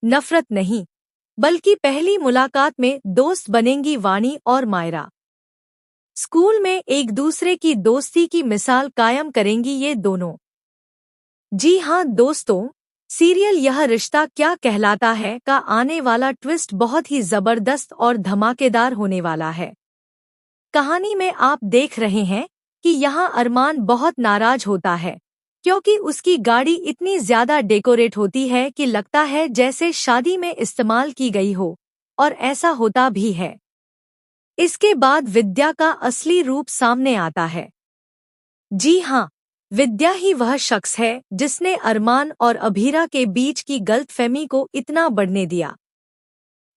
नफरत नहीं, बल्कि पहली मुलाकात में दोस्त बनेंगी वाणी और मायरा। स्कूल में एक दूसरे की दोस्ती की मिसाल कायम करेंगी ये दोनों। जी हाँ दोस्तों, सीरियल यह रिश्ता क्या कहलाता है का आने वाला ट्विस्ट बहुत ही जबरदस्त और धमाकेदार होने वाला है। कहानी में आप देख रहे हैं कि यहाँ अरमान बहुत नाराज होता है क्योंकि उसकी गाड़ी इतनी ज्यादा डेकोरेट होती है कि लगता है जैसे शादी में इस्तेमाल की गई हो, और ऐसा होता भी है। इसके बाद विद्या का असली रूप सामने आता है। जी हाँ, विद्या ही वह शख्स है जिसने अरमान और अभीरा के बीच की गलतफहमी को इतना बढ़ने दिया।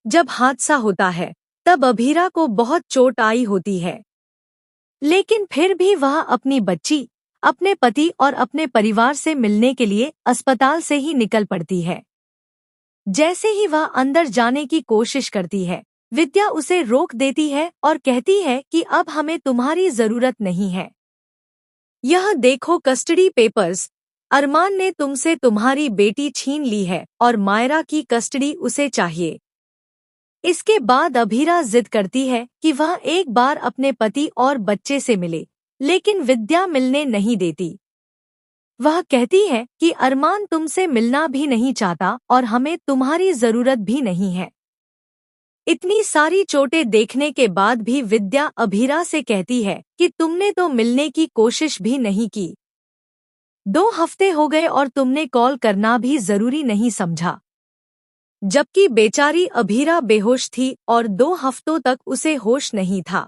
जब हादसा होता है तब अभीरा को बहुत चोट आई होती है, लेकिन फिर भी वह अपनी बच्ची, अपने पति और अपने परिवार से मिलने के लिए अस्पताल से ही निकल पड़ती है। जैसे ही वह अंदर जाने की कोशिश करती है, विद्या उसे रोक देती है और कहती है कि अब हमें तुम्हारी जरूरत नहीं है। यह देखो कस्टडी पेपर्स, अरमान ने तुमसे तुम्हारी बेटी छीन ली है और मायरा की कस्टडी उसे चाहिए। इसके बाद अभीरा जिद करती है कि वह एक बार अपने पति और बच्चे से मिले, लेकिन विद्या मिलने नहीं देती। वह कहती है कि अरमान तुमसे मिलना भी नहीं चाहता और हमें तुम्हारी जरूरत भी नहीं है। इतनी सारी चोटें देखने के बाद भी विद्या अभीरा से कहती है कि तुमने तो मिलने की कोशिश भी नहीं की। 2 हफ्ते हो गए और तुमने कॉल करना भी जरूरी नहीं समझा। जबकि बेचारी अभीरा बेहोश थी और 2 हफ्तों तक उसे होश नहीं था।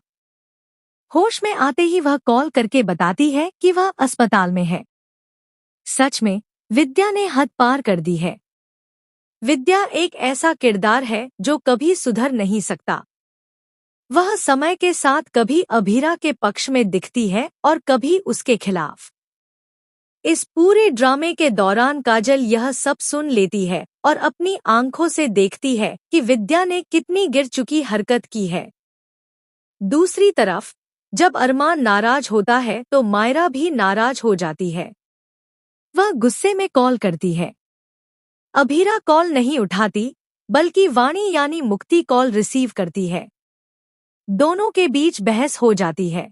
होश में आते ही वह कॉल करके बताती है कि वह अस्पताल में है। सच में विद्या ने हद पार कर दी है। विद्या एक ऐसा किरदार है जो कभी सुधर नहीं सकता। वह समय के साथ कभी अभीरा के पक्ष में दिखती है और कभी उसके खिलाफ। इस पूरे ड्रामे के दौरान काजल यह सब सुन लेती है और अपनी आंखों से देखती है कि विद्या ने कितनी गिर चुकी हरकत की है। दूसरी तरफ जब अरमान नाराज होता है तो मायरा भी नाराज हो जाती है। वह गुस्से में कॉल करती है। अभीरा कॉल नहीं उठाती, बल्कि वाणी यानी मुक्ति कॉल रिसीव करती है। दोनों के बीच बहस हो जाती है।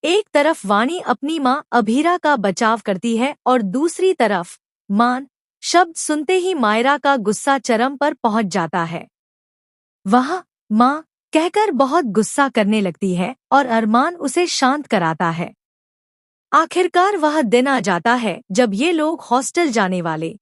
एक तरफ वाणी अपनी मां अभीरा का बचाव करती है और दूसरी तरफ मान शब्द सुनते ही मायरा का गुस्सा चरम पर पहुंच जाता है। वह मां कहकर बहुत गुस्सा करने लगती है और अरमान उसे शांत कराता है। आखिरकार वह दिन आ जाता है जब ये लोग हॉस्टल जाने वाले